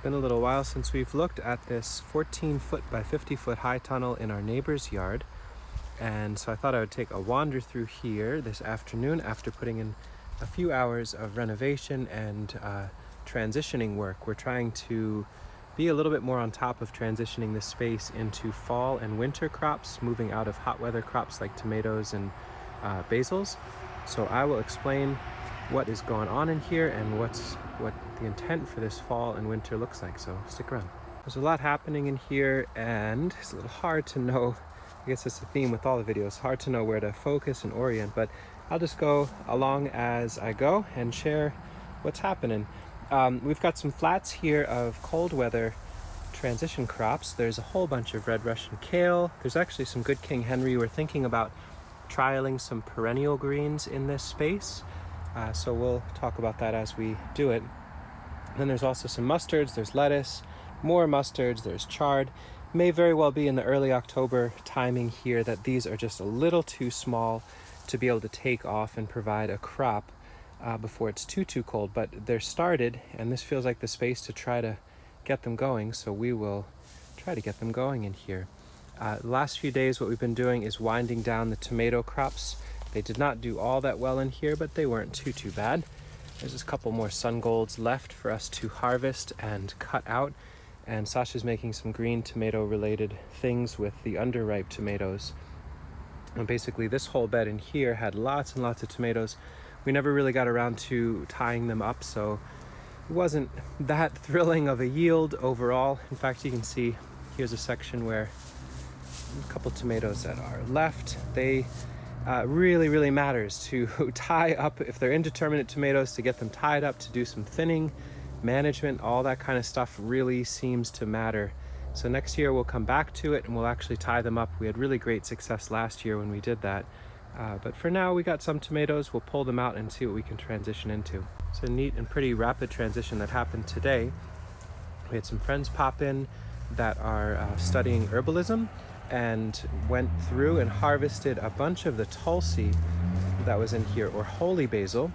been a little while since we've looked at this 14-foot by 50-foot high tunnel in our neighbor's yard. And so I thought I would take a wander through here this afternoon after putting in a few hours of renovation and transitioning work. We're trying to be a little bit more on top of transitioning this space into fall and winter crops, moving out of hot weather crops like tomatoes and basils. So I will explain what is going on in here and what the intent for this fall and winter looks like, so stick around. There's a lot happening in here and it's a little hard to know. I guess it's a theme with all the videos, hard to know where to focus and orient, but I'll just go along as I go and share what's happening. We've got some flats here of cold weather transition crops. There's a whole bunch of red Russian kale. There's actually some good King Henry. We're thinking about trialing some perennial greens in this space. So we'll talk about that as we do it. Then there's also some mustards, there's lettuce, more mustards, there's chard. May very well be in the early October timing here that these are just a little too small to be able to take off and provide a crop before it's too cold, but they're started and this feels like the space to try to get them going, so we will try to get them going in here. The last few days what we've been doing is winding down the tomato crops. They did not do all that well in here, but they weren't too bad. There's just a couple more sun golds left for us to harvest and cut out. And Sasha's making some green tomato related things with the underripe tomatoes. And basically this whole bed in here had lots and lots of tomatoes. We never really got around to tying them up, so it wasn't that thrilling of a yield overall. In fact, you can see here's a section where a couple tomatoes that are left. They really matters to tie up, if they're indeterminate tomatoes, to get them tied up, to do some thinning, management, all that kind of stuff really seems to matter. So next year we'll come back to it and we'll actually tie them up. We had really great success last year when we did that. But for now we got some tomatoes, we'll pull them out and see what we can transition into. It's a neat and pretty rapid transition that happened today. We had some friends pop in that are studying herbalism and went through and harvested a bunch of the Tulsi that was in here, or holy basil.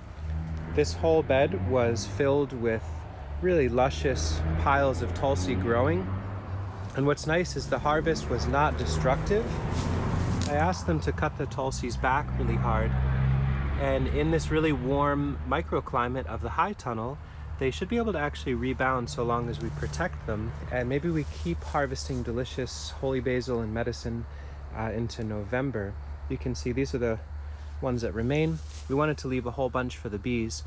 This whole bed was filled with really luscious piles of Tulsi growing. And what's nice is the harvest was not destructive. I asked them to cut the Tulsis back really hard. And in this really warm microclimate of the high tunnel, they should be able to actually rebound so long as we protect them. And maybe we keep harvesting delicious holy basil and medicine into November. You can see these are the ones that remain. We wanted to leave a whole bunch for the bees.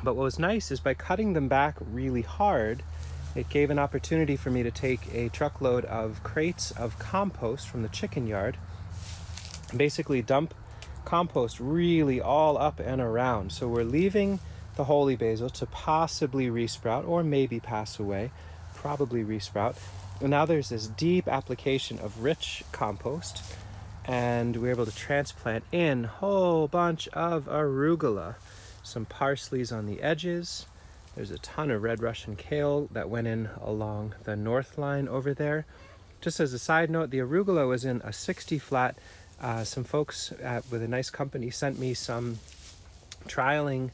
But what was nice is by cutting them back really hard, it gave an opportunity for me to take a truckload of crates of compost from the chicken yard and basically dump compost really all up and around. So we're leaving the holy basil to possibly resprout or maybe pass away, probably resprout. And now there's this deep application of rich compost, and we're able to transplant in a whole bunch of arugula, some parsleys on the edges. There's a ton of red Russian kale that went in along the north line over there. Just as a side note, the arugula was in a 60 flat. Some folks with a nice company sent me some trialing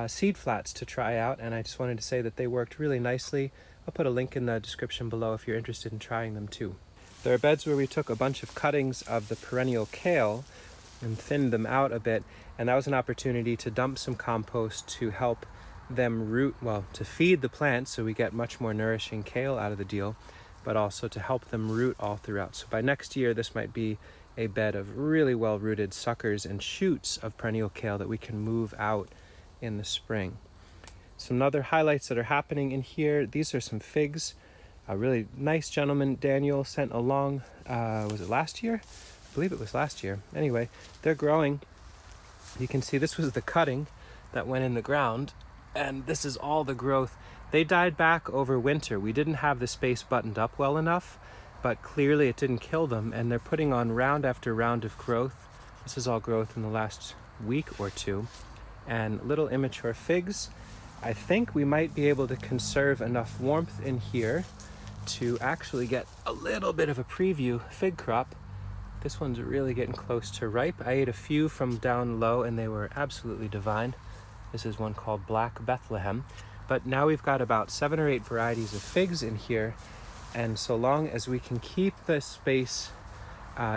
seed flats to try out, and I just wanted to say that they worked really nicely. I'll put a link in the description below if you're interested in trying them too. There are beds where we took a bunch of cuttings of the perennial kale and thinned them out a bit, and that was an opportunity to dump some compost to help them root, well, to feed the plants so we get much more nourishing kale out of the deal, but also to help them root all throughout. So by next year this might be a bed of really well rooted suckers and shoots of perennial kale that we can move out in the spring. Some other highlights that are happening in here, these are some figs. A really nice gentleman, Daniel, sent along, was it last year? I believe it was last year. Anyway, they're growing. You can see this was the cutting that went in the ground, and this is all the growth. They died back over winter. We didn't have the space buttoned up well enough, but clearly it didn't kill them, and they're putting on round after round of growth. This is all growth in the last week or two. And little immature figs. I think we might be able to conserve enough warmth in here to actually get a little bit of a preview fig crop. This one's really getting close to ripe. I ate a few from down low and they were absolutely divine. This is one called Black Bethlehem. But now we've got about 7 or 8 varieties of figs in here, and so long as we can keep the space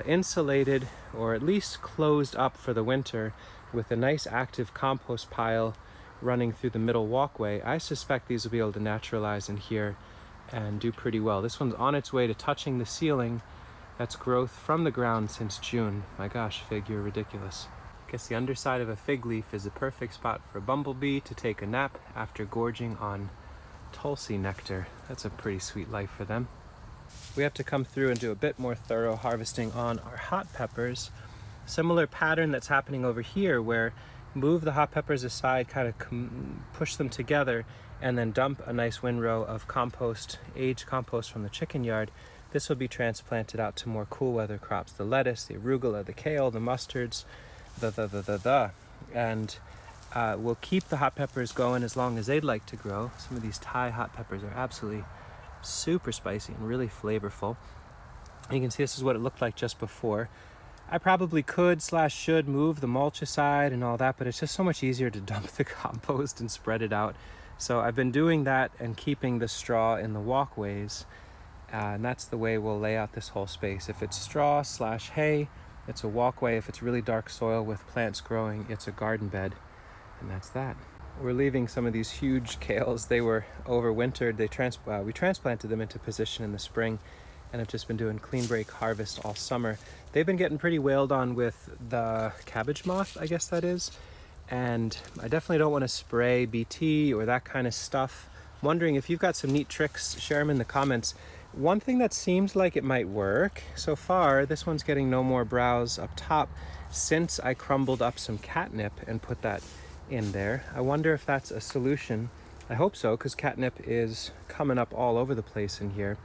insulated or at least closed up for the winter with a nice active compost pile running through the middle walkway, I suspect these will be able to naturalize in here and do pretty well. This one's on its way to touching the ceiling. That's growth from the ground since June. My gosh, fig, you're ridiculous. I guess the underside of a fig leaf is a perfect spot for a bumblebee to take a nap after gorging on Tulsi nectar. That's a pretty sweet life for them. We have to come through and do a bit more thorough harvesting on our hot peppers. Similar pattern that's happening over here, where move the hot peppers aside, kind of push them together, and then dump a nice windrow of compost, aged compost from the chicken yard. This will be transplanted out to more cool weather crops, the lettuce, the arugula, the kale, the mustards, and we'll keep the hot peppers going as long as they'd like to grow. Some of these Thai hot peppers are absolutely super spicy and really flavorful. And you can see this is what it looked like just before. I probably could/should move the mulch aside and all that, but it's just so much easier to dump the compost and spread it out. So I've been doing that and keeping the straw in the walkways, and that's the way we'll lay out this whole space. If it's straw/hay, it's a walkway. If it's really dark soil with plants growing, it's a garden bed, and that's that. We're leaving some of these huge kales. They were overwintered. We transplanted them into position in the spring and have just been doing clean break harvest all summer. They've been getting pretty wailed on with the cabbage moth, I guess that is. And I definitely don't want to spray BT or that kind of stuff. I'm wondering if you've got some neat tricks, share them in the comments. One thing that seems like it might work so far, this one's getting no more browse up top since I crumbled up some catnip and put that in there. I wonder if that's a solution. I hope so, because catnip is coming up all over the place in here.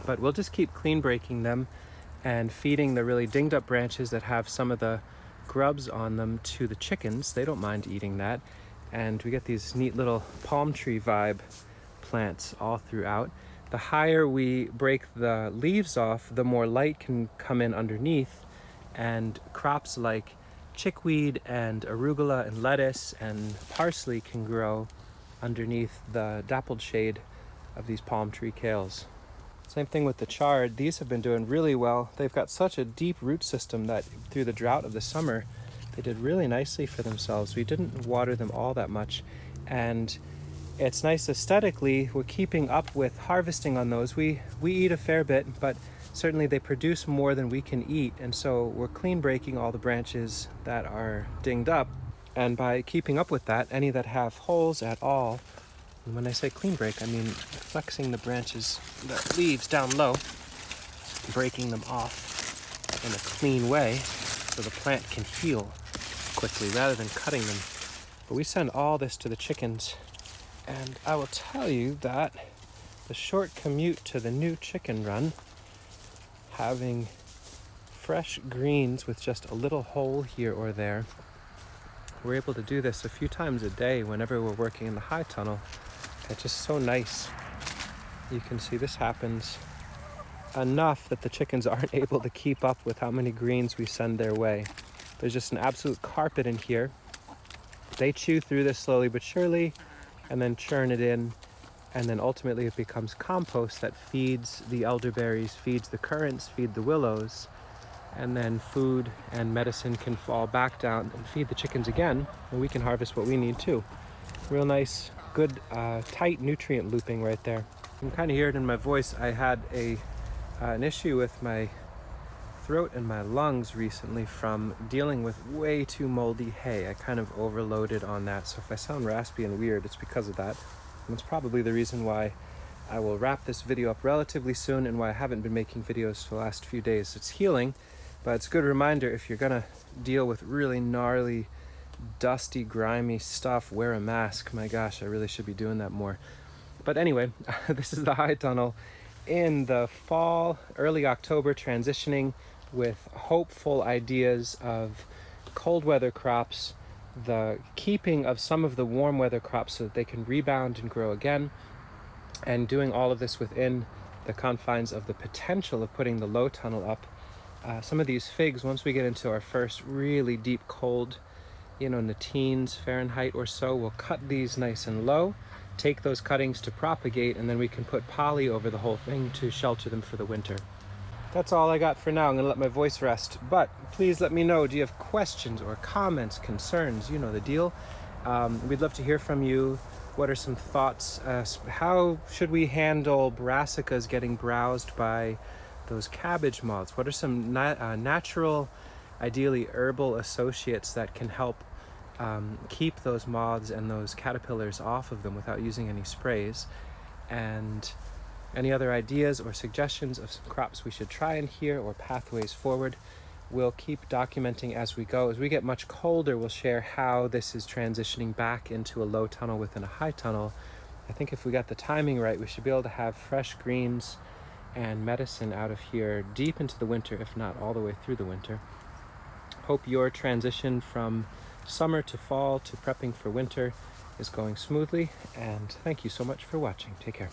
But we'll just keep clean breaking them and feeding the really dinged up branches that have some of the grubs on them to the chickens. They don't mind eating that. And we get these neat little palm tree vibe plants all throughout. The higher we break the leaves off, the more light can come in underneath, and crops like chickweed and arugula and lettuce and parsley can grow underneath the dappled shade of these palm tree kales. Same thing with the chard. These have been doing really well. They've got such a deep root system that through the drought of the summer, they did really nicely for themselves. We didn't water them all that much, and it's nice aesthetically. We're keeping up with harvesting on those. We eat a fair bit, but certainly they produce more than we can eat, and so we're clean breaking all the branches that are dinged up. And by keeping up with that, any that have holes at all, and when I say clean break, I mean flexing the branches, the leaves down low, breaking them off in a clean way so the plant can heal quickly rather than cutting them. But we send all this to the chickens, and I will tell you that the short commute to the new chicken run, having fresh greens with just a little hole here or there, we're able to do this a few times a day whenever we're working in the high tunnel. It's just so nice. You can see this happens enough that the chickens aren't able to keep up with how many greens we send their way. There's just an absolute carpet in here. They chew through this slowly but surely and then churn it in, and then ultimately it becomes compost that feeds the elderberries, feeds the currants, feed the willows, and then food and medicine can fall back down and feed the chickens again, and we can harvest what we need too. Real nice, good, tight nutrient looping right there. You can kind of hear it in my voice. I had an issue with my throat and my lungs recently from dealing with way too moldy hay. I kind of overloaded on that, so if I sound raspy and weird, it's because of that. And it's probably the reason why I will wrap this video up relatively soon and why I haven't been making videos for the last few days. It's healing, but it's a good reminder, if you're gonna deal with really gnarly, dusty, grimy stuff, wear a mask. My gosh, I really should be doing that more. But anyway, this is the high tunnel in the fall, early October, transitioning with hopeful ideas of cold weather crops, the keeping of some of the warm weather crops so that they can rebound and grow again, and doing all of this within the confines of the potential of putting the low tunnel up. Some of these figs, once we get into our first really deep cold in the teens Fahrenheit or so. We'll cut these nice and low, take those cuttings to propagate, and then we can put poly over the whole thing to shelter them for the winter. That's all I got for now. I'm gonna let my voice rest, but please let me know, do you have questions or comments, concerns? You know the deal. We'd love to hear from you. What are some thoughts? How should we handle brassicas getting browsed by those cabbage moths? What are some natural, ideally herbal associates that can help keep those moths and those caterpillars off of them without using any sprays? And any other ideas or suggestions of some crops we should try in here or pathways forward? We'll keep documenting as we go. As we get much colder, we'll share how this is transitioning back into a low tunnel within a high tunnel. I think if we got the timing right, we should be able to have fresh greens and medicine out of here deep into the winter, if not all the way through the winter. Hope your transition from summer to fall to prepping for winter is going smoothly, and thank you so much for watching. Take care.